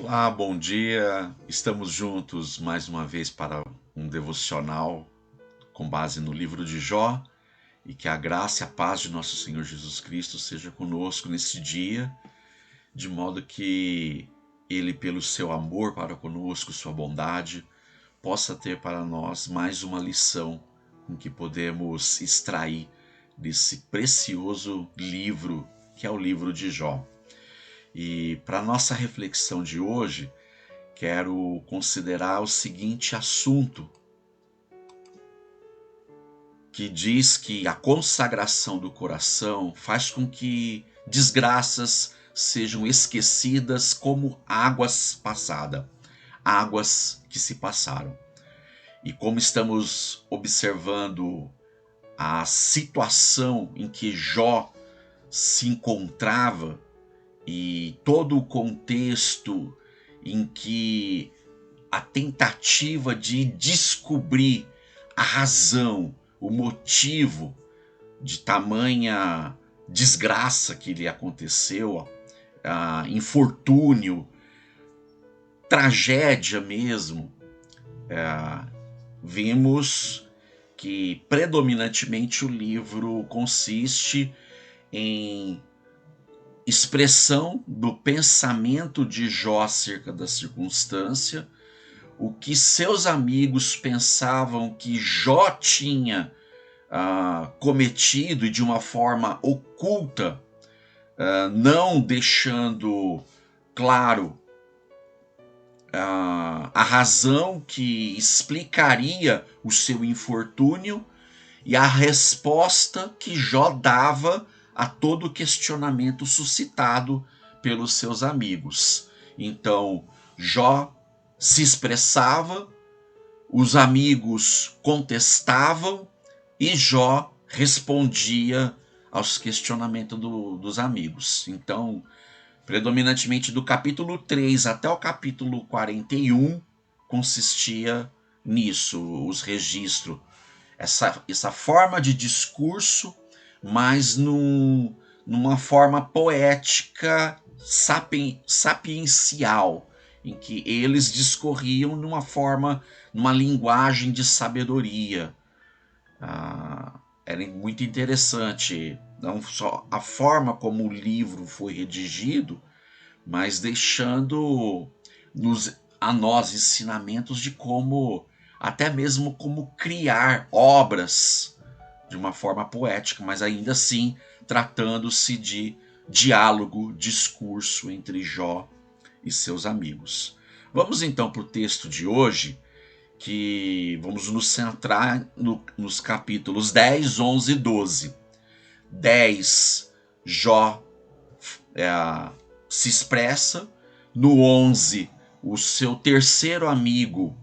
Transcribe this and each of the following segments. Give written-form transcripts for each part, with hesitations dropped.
Olá, bom dia. Estamos juntos mais uma vez para um devocional com base no livro de Jó e que a graça e a paz de nosso Senhor Jesus Cristo seja conosco nesse dia, de modo que Ele, pelo seu amor para conosco, sua bondade, possa ter para nós mais uma lição em que podemos extrair desse precioso livro que é o livro de Jó. E para nossa reflexão de hoje, quero considerar o seguinte assunto, que diz que a consagração do coração faz com que desgraças sejam esquecidas como águas passadas, águas que se passaram. E como estamos observando a situação em que Jó se encontrava e todo o contexto em que a tentativa de descobrir a razão, o motivo de tamanha desgraça que lhe aconteceu, infortúnio, tragédia mesmo, vimos que predominantemente o livro consiste em expressão do pensamento de Jó acerca da circunstância, o que seus amigos pensavam que Jó tinha cometido e de uma forma oculta, não deixando claro a razão que explicaria o seu infortúnio e a resposta que Jó dava a todo questionamento suscitado pelos seus amigos. Então, Jó se expressava, os amigos contestavam e Jó respondia aos questionamentos dos amigos. Então, predominantemente do capítulo 3 até o capítulo 41 consistia nisso, os registros, essa forma de discurso, mas numa forma poética sapiencial, em que eles discorriam numa linguagem de sabedoria. Era muito interessante, não só a forma como o livro foi redigido, mas deixando a nós ensinamentos de como, até mesmo como criar obras de uma forma poética, mas ainda assim tratando-se de diálogo, discurso entre Jó e seus amigos. Vamos então para o texto de hoje, que vamos nos centrar nos capítulos 10, 11 e 12. 10, Jó se expressa. No 11, o seu terceiro amigo,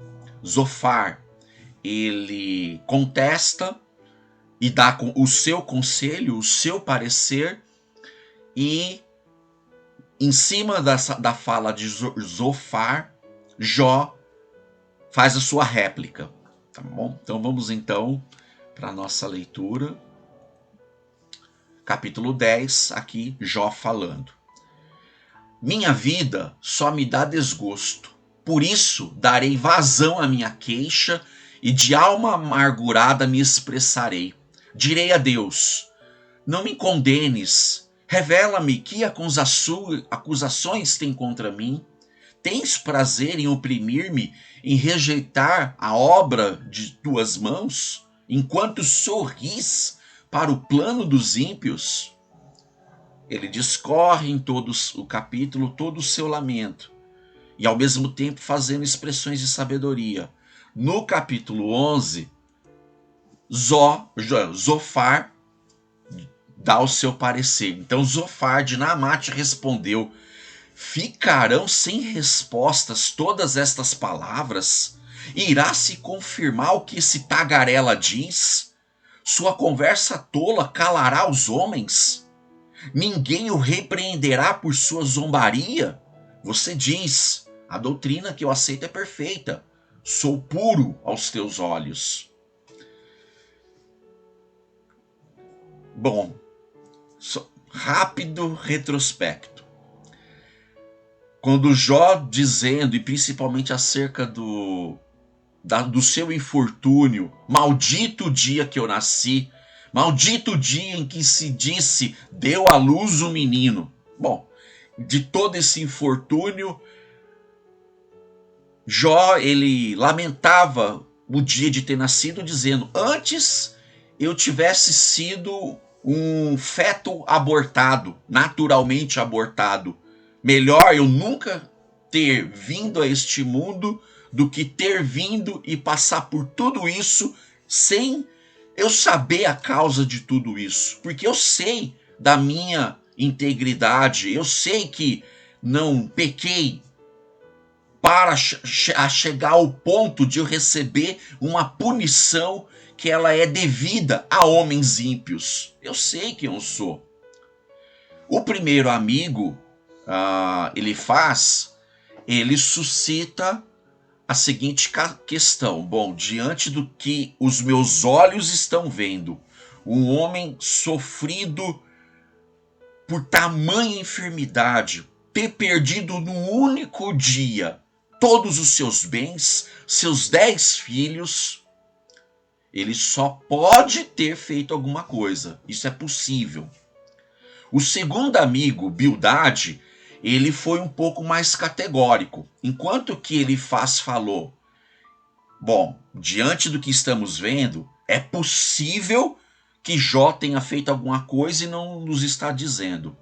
Zofar, ele contesta e dá o seu conselho, o seu parecer, e em cima da fala de Zofar, Jó faz a sua réplica. Tá bom? Então vamos então para a nossa leitura. Capítulo 10, aqui Jó falando. Minha vida só me dá desgosto, por isso darei vazão à minha queixa e de alma amargurada me expressarei. Direi a Deus, não me condenes, revela-me que acusações tem contra mim. Tens prazer em oprimir-me, em rejeitar a obra de tuas mãos, enquanto sorris para o plano dos ímpios? Ele discorre em todo o capítulo todo o seu lamento, e ao mesmo tempo fazendo expressões de sabedoria. No capítulo 11, Zofar dá o seu parecer. Então Zofar de Naamate respondeu: ficarão sem respostas todas estas palavras? Irá se confirmar o que esse tagarela diz? Sua conversa tola calará os homens? Ninguém o repreenderá por sua zombaria? Você diz, a doutrina que eu aceito é perfeita. Sou puro aos teus olhos. Bom, rápido retrospecto. quando Jó dizendo, e principalmente acerca do seu infortúnio, maldito o dia que eu nasci, maldito o dia em que se disse, deu à luz um menino. Bom, de todo esse infortúnio, Jó, ele lamentava o dia de ter nascido, dizendo, antes eu tivesse sido um feto abortado, naturalmente abortado. Melhor eu nunca ter vindo a este mundo do que ter vindo e passar por tudo isso sem eu saber a causa de tudo isso. Porque eu sei da minha integridade, eu sei que não pequei para chegar ao ponto de eu receber uma punição que ela é devida a homens ímpios. Eu sei quem eu sou. O primeiro amigo, ele suscita a seguinte questão. Bom, diante do que os meus olhos estão vendo, um homem sofrido por tamanha enfermidade, ter perdido num único dia todos os seus bens, seus 10 filhos, ele só pode ter feito alguma coisa. Isso é possível. O segundo amigo, Bildade, ele foi um pouco mais categórico. Enquanto que ele falou, bom, diante do que estamos vendo, é possível que Jó tenha feito alguma coisa e não nos está dizendo.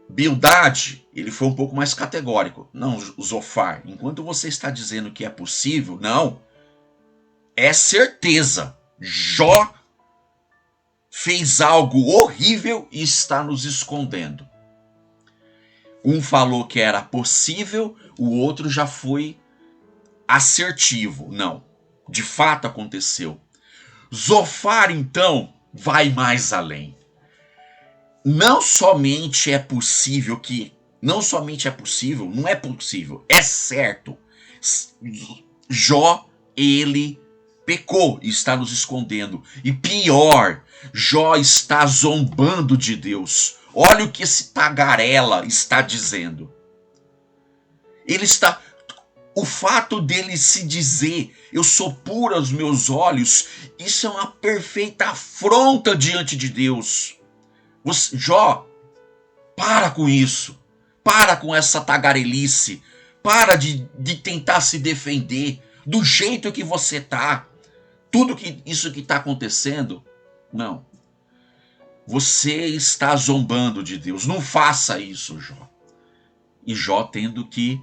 Bildade, ele foi um pouco mais categórico. Não, Zofar, enquanto você está dizendo que é possível, não. É certeza. Jó fez algo horrível e está nos escondendo. Um falou que era possível, o outro já foi assertivo. Não, de fato aconteceu. Zofar, então, vai mais além. Não somente é possível, não é possível, é certo. Jó, ele pecou e está nos escondendo. E pior, Jó está zombando de Deus. Olha o que esse tagarela está dizendo. O fato dele se dizer, eu sou puro aos meus olhos, isso é uma perfeita afronta diante de Deus. Jó, para com isso. Para com essa tagarelice. Para de tentar se defender do jeito que você tá. Tudo isso que está acontecendo, não. Você está zombando de Deus. Não faça isso, Jó. E Jó tendo que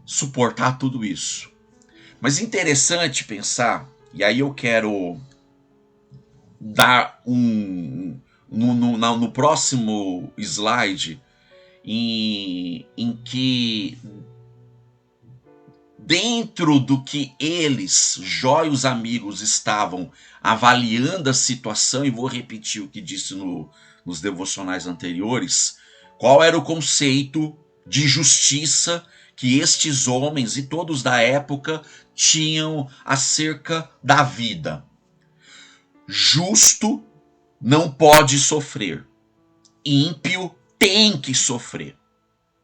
suportar tudo isso. Mas interessante pensar, e aí eu quero dar no próximo slide, em que dentro do que eles, Jó e os amigos, estavam avaliando a situação, e vou repetir o que disse nos devocionais anteriores, qual era o conceito de justiça que estes homens e todos da época tinham acerca da vida. Justo não pode sofrer. Ímpio tem que sofrer.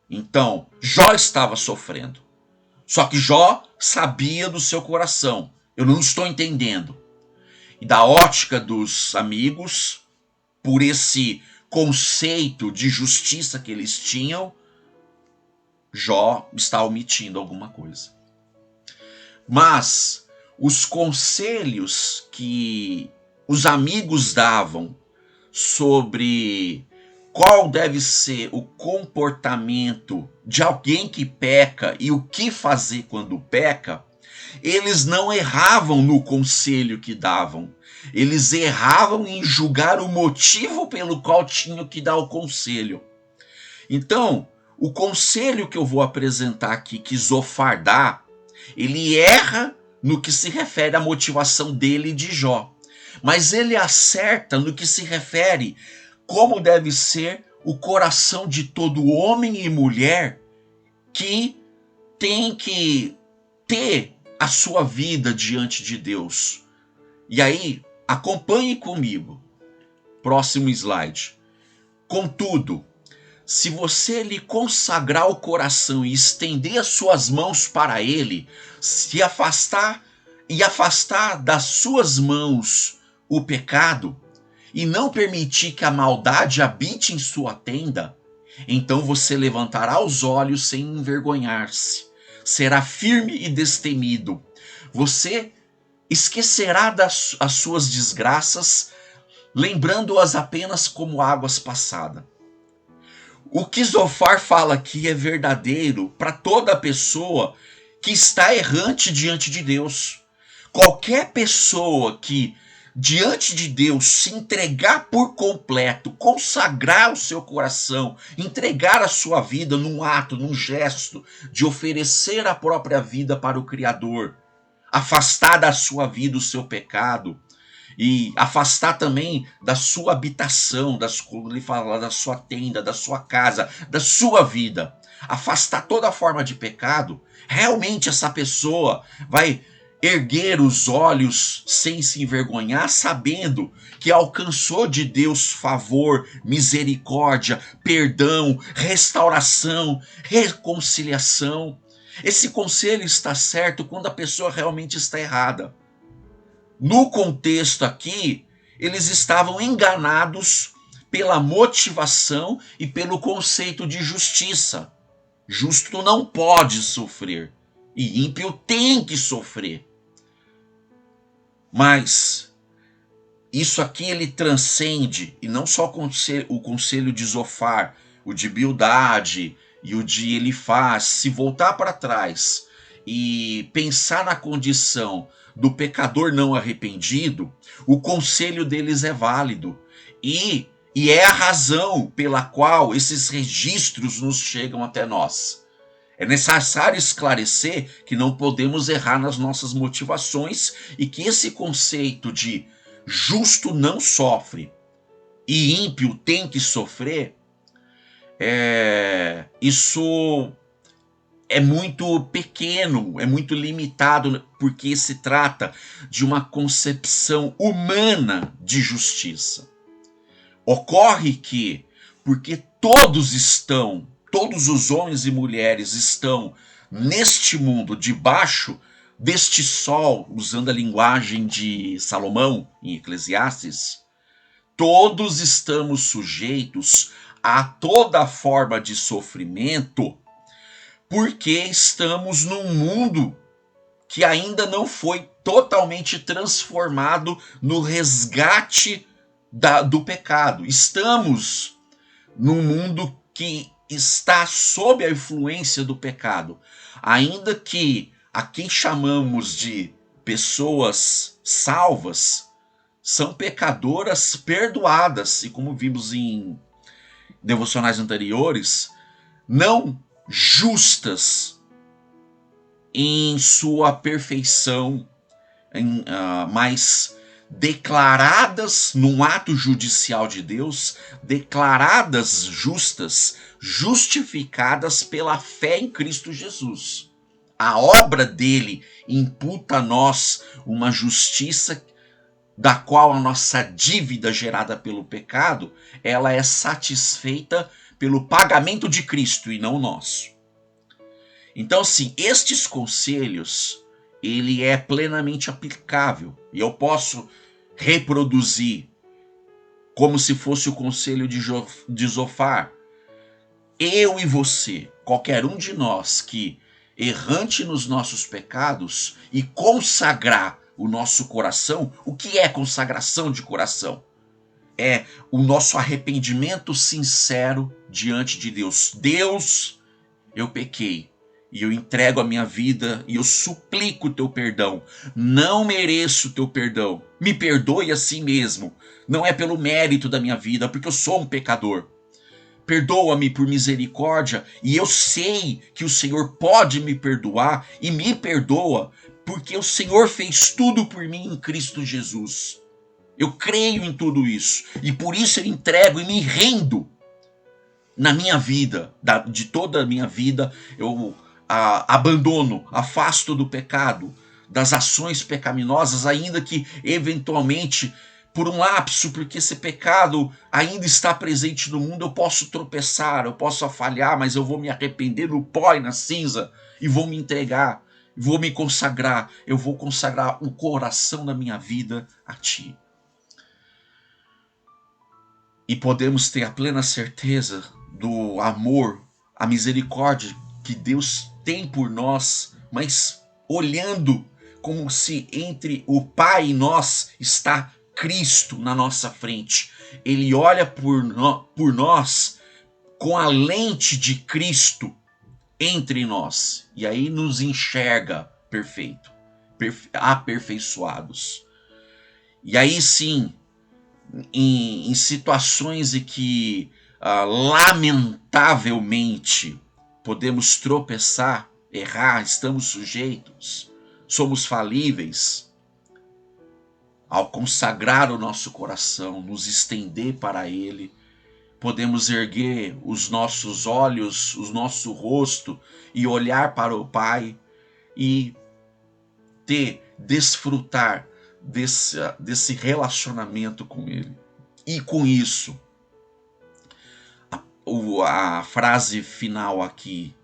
Então, Jó estava sofrendo. Só que Jó sabia do seu coração. Eu não estou entendendo. E da ótica dos amigos, por esse conceito de justiça que eles tinham, Jó está omitindo alguma coisa. Mas os conselhos que os amigos davam sobre qual deve ser o comportamento de alguém que peca e o que fazer quando peca, eles não erravam no conselho que davam. Eles erravam em julgar o motivo pelo qual tinham que dar o conselho. Então, o conselho que eu vou apresentar aqui, que Zofar dá, ele erra no que se refere à motivação dele e de Jó. Mas ele acerta no que se refere como deve ser o coração de todo homem e mulher que tem que ter a sua vida diante de Deus. E aí, acompanhe comigo. Próximo slide. Contudo, se você lhe consagrar o coração e estender as suas mãos para ele, se afastar e afastar das suas mãos o pecado, e não permitir que a maldade habite em sua tenda, então você levantará os olhos sem envergonhar-se, será firme e destemido. Você esquecerá as suas desgraças, lembrando-as apenas como águas passadas. O que Zofar fala aqui é verdadeiro para toda pessoa que está errante diante de Deus. Qualquer pessoa que diante de Deus se entregar por completo, consagrar o seu coração, entregar a sua vida num ato, num gesto de oferecer a própria vida para o Criador, afastar da sua vida o seu pecado e afastar também da sua habitação, ele fala da sua tenda, da sua casa, da sua vida, afastar toda forma de pecado, realmente essa pessoa vai erguer os olhos sem se envergonhar, sabendo que alcançou de Deus favor, misericórdia, perdão, restauração, reconciliação. Esse conselho está certo quando a pessoa realmente está errada. No contexto aqui, eles estavam enganados pela motivação e pelo conceito de justiça. Justo não pode sofrer e ímpio tem que sofrer. Mas isso aqui ele transcende, e não só o conselho de Zofar, o de Bildade e o de Elifaz, se voltar para trás e pensar na condição do pecador não arrependido, o conselho deles é válido. E é a razão pela qual esses registros nos chegam até nós. É necessário esclarecer que não podemos errar nas nossas motivações e que esse conceito de justo não sofre e ímpio tem que sofrer, isso é muito pequeno, é muito limitado, porque se trata de uma concepção humana de justiça. Ocorre que, porque todos os homens e mulheres estão neste mundo debaixo deste sol, usando a linguagem de Salomão em Eclesiastes, todos estamos sujeitos a toda forma de sofrimento, porque estamos num mundo que ainda não foi totalmente transformado no resgate do pecado. Estamos num mundo que está sob a influência do pecado, ainda que a quem chamamos de pessoas salvas são pecadoras perdoadas, e como vimos em devocionais anteriores, não justas em sua perfeição, mas declaradas num ato judicial de Deus, declaradas justas, justificadas pela fé em Cristo Jesus. A obra dele imputa a nós uma justiça da qual a nossa dívida gerada pelo pecado, ela é satisfeita pelo pagamento de Cristo e não nosso. Então, assim, estes conselhos, ele é plenamente aplicável. E eu posso reproduzir como se fosse o conselho de Zofar. Eu e você, qualquer um de nós que, errante nos nossos pecados, e consagrar o nosso coração. O que é consagração de coração? É o nosso arrependimento sincero diante de Deus. Deus, eu pequei e eu entrego a minha vida e eu suplico o teu perdão. Não mereço o teu perdão. Me perdoe a si mesmo. Não é pelo mérito da minha vida, porque eu sou um pecador. Perdoa-me por misericórdia, e eu sei que o Senhor pode me perdoar e me perdoa, porque o Senhor fez tudo por mim em Cristo Jesus. Eu creio em tudo isso, e por isso eu entrego e me rendo na minha vida, de toda a minha vida, eu abandono, afasto do pecado, das ações pecaminosas, ainda que eventualmente por um lapso, porque esse pecado ainda está presente no mundo, eu posso tropeçar, eu posso falhar, mas eu vou me arrepender no pó e na cinza e vou me entregar, vou me consagrar, eu vou consagrar o coração da minha vida a Ti. E podemos ter a plena certeza do amor, a misericórdia que Deus tem por nós, mas olhando como se entre o Pai e nós está Cristo na nossa frente. Ele olha por nós com a lente de Cristo entre nós. E aí nos enxerga perfeito, aperfeiçoados. E aí sim, em situações em que lamentavelmente podemos tropeçar, errar, estamos sujeitos, somos falíveis, ao consagrar o nosso coração, nos estender para Ele, podemos erguer os nossos olhos, o nosso rosto e olhar para o Pai e desfrutar desse relacionamento com Ele. E com isso, a frase final aqui: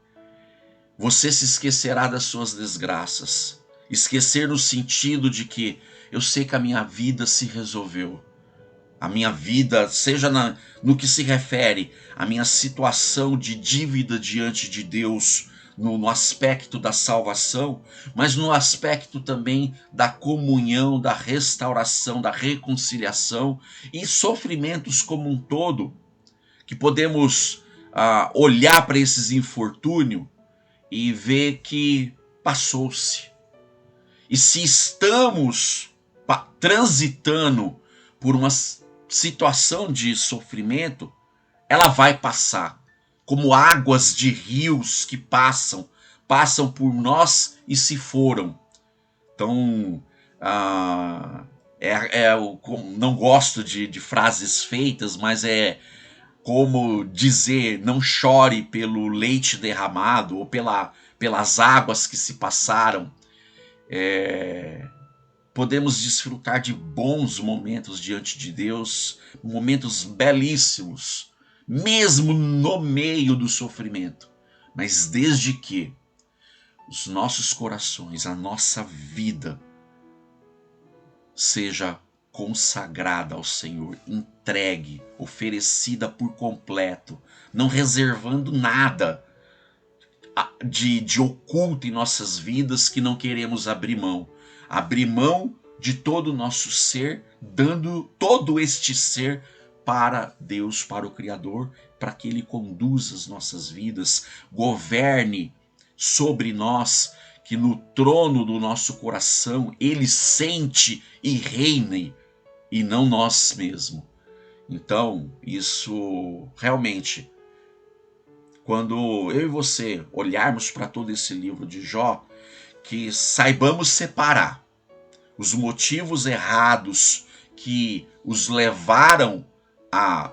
você se esquecerá das suas desgraças. Esquecer no sentido de que eu sei que a minha vida se resolveu. A minha vida, seja no que se refere à minha situação de dívida diante de Deus, no aspecto da salvação, mas no aspecto também da comunhão, da restauração, da reconciliação e sofrimentos como um todo, que podemos olhar para esses infortúnios e ver que passou-se. E se estamos transitando por uma situação de sofrimento, ela vai passar, como águas de rios que passam por nós e se foram. Então, eu não gosto de frases feitas, mas é como dizer: não chore pelo leite derramado ou pelas águas que se passaram. Podemos desfrutar de bons momentos diante de Deus, momentos belíssimos, mesmo no meio do sofrimento, mas desde que os nossos corações, a nossa vida seja consagrada ao Senhor, entregue, oferecida por completo, não reservando nada de oculto em nossas vidas que não queremos abrir mão. Abrir mão de todo o nosso ser, dando todo este ser para Deus, para o Criador, para que Ele conduza as nossas vidas, governe sobre nós, que no trono do nosso coração Ele sente e reine, e não nós mesmos. Então, isso realmente, quando eu e você olharmos para todo esse livro de Jó, que saibamos separar os motivos errados que os levaram a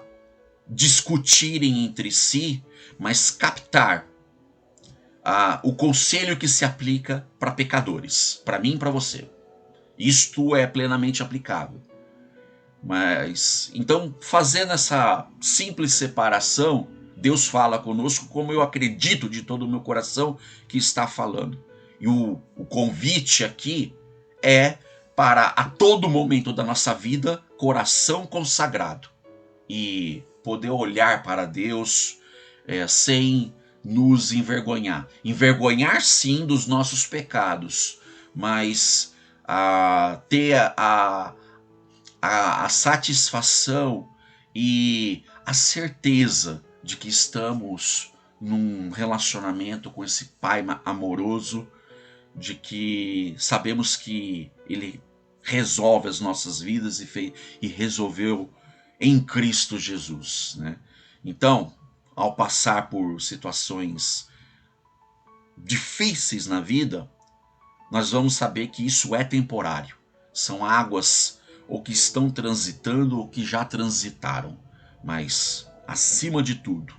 discutirem entre si, mas captar o conselho que se aplica para pecadores, para mim e para você. Isto é plenamente aplicável. Mas, então, fazendo essa simples separação, Deus fala conosco como eu acredito de todo o meu coração que está falando. E o convite aqui é para, a todo momento da nossa vida, coração consagrado. E poder olhar para Deus sem nos envergonhar. Envergonhar sim dos nossos pecados, mas ter a satisfação e a certeza de que estamos num relacionamento com esse Pai amoroso, de que sabemos que Ele resolve as nossas vidas e resolveu em Cristo Jesus, né? Então, ao passar por situações difíceis na vida, nós vamos saber que isso é temporário. São águas ou que estão transitando ou que já transitaram. Mas, acima de tudo,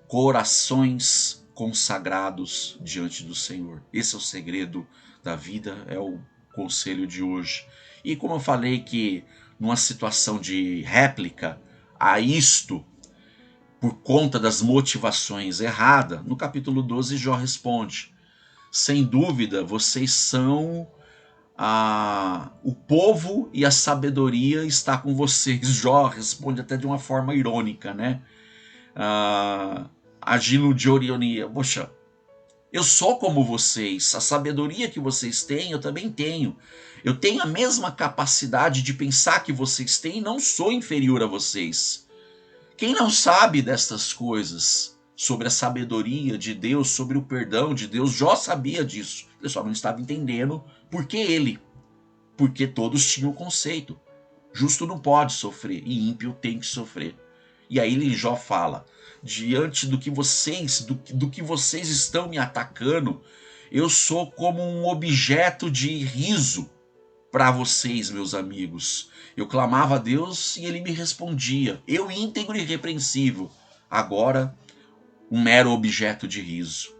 corações consagrados diante do Senhor. Esse é o segredo da vida, é o conselho de hoje. E como eu falei que numa situação de réplica a isto, por conta das motivações erradas, no capítulo 12 Jó responde: sem dúvida, vocês são o povo e a sabedoria está com vocês. Jó responde até de uma forma irônica, né? Agindo de ironia. Poxa, eu sou como vocês, a sabedoria que vocês têm, eu também tenho. Eu tenho a mesma capacidade de pensar que vocês têm e não sou inferior a vocês. Quem não sabe destas coisas, sobre a sabedoria de Deus, sobre o perdão de Deus, Jó sabia disso. Ele só não estava entendendo por que ele. Porque todos tinham o conceito. Justo não pode sofrer e ímpio tem que sofrer. E aí Jó fala: diante do que vocês, do que vocês estão me atacando, eu sou como um objeto de riso para vocês, meus amigos. Eu clamava a Deus e ele me respondia. Eu íntegro e irrepreensível. Agora, um mero objeto de riso.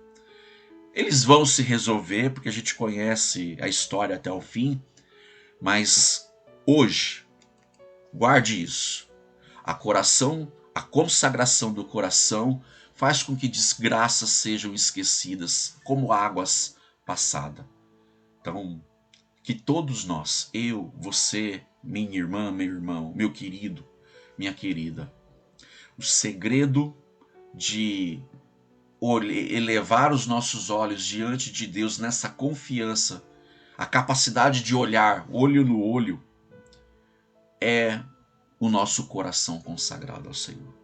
Eles vão se resolver, porque a gente conhece a história até o fim, mas hoje, guarde isso. A consagração do coração faz com que desgraças sejam esquecidas como águas passadas. Então, que todos nós, eu, você, minha irmã, meu irmão, meu querido, minha querida, o segredo de elevar os nossos olhos diante de Deus nessa confiança, a capacidade de olhar olho no olho, é o nosso coração consagrado ao Senhor.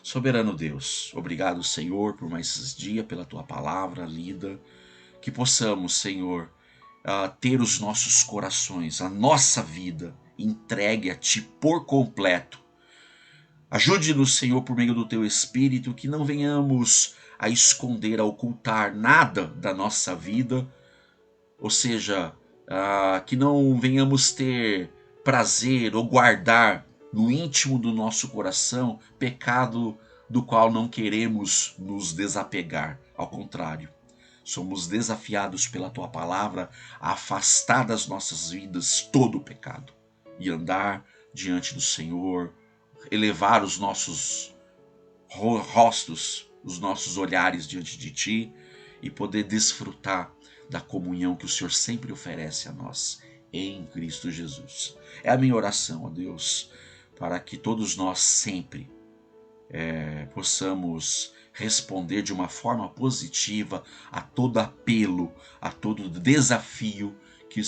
Soberano Deus, obrigado, Senhor, por mais esses dias, pela tua palavra lida, que possamos, Senhor, ter os nossos corações, a nossa vida entregue a Ti por completo. Ajude-nos, Senhor, por meio do Teu Espírito, que não venhamos a esconder, a ocultar nada da nossa vida, ou seja, que não venhamos ter prazer ou guardar no íntimo do nosso coração pecado do qual não queremos nos desapegar. Ao contrário, somos desafiados pela Tua palavra a afastar das nossas vidas todo o pecado e andar diante do Senhor, elevar os nossos rostos, os nossos olhares diante de Ti e poder desfrutar da comunhão que o Senhor sempre oferece a nós em Cristo Jesus. É a minha oração, ó Deus, para que todos nós sempre possamos responder de uma forma positiva a todo apelo, a todo desafio que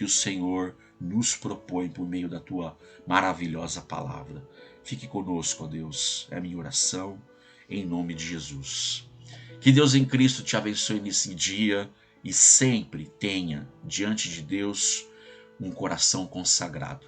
o Senhor nos propõe por meio da Tua maravilhosa palavra. Fique conosco, ó Deus, é a minha oração, em nome de Jesus. Que Deus em Cristo te abençoe nesse dia e sempre tenha diante de Deus um coração consagrado.